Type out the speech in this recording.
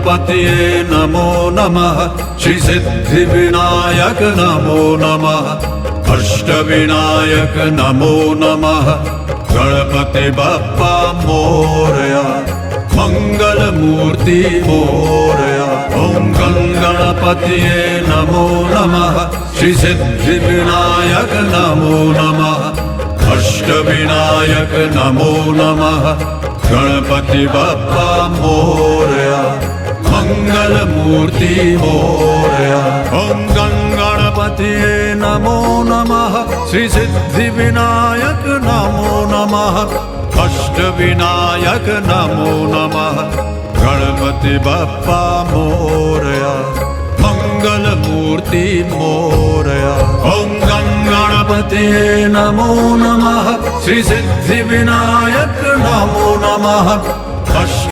गणपतये नमो नमः श्री सिद्धिविनायक नमो नमः अष्टविनायक नमो नमः गणपति बप्पा मोरया मंगल मूर्ति मोरया ओम गणपतये नमो नमः श्री सिद्धिविनायक नमो नमः अष्टविनायक नमो नमः गणपति बप्पा मोरया मंगल मूर्ति मोरया ओम गणपतये नमो नमः श्री सिद्धिविनायक नमो नमः अष्टविनायक नमो नमः गणपति बप्पा मोरया मंगल मूर्ति मोरया ओम गणपतये नमो नमः श्री सिद्धिविनायक नमो नमः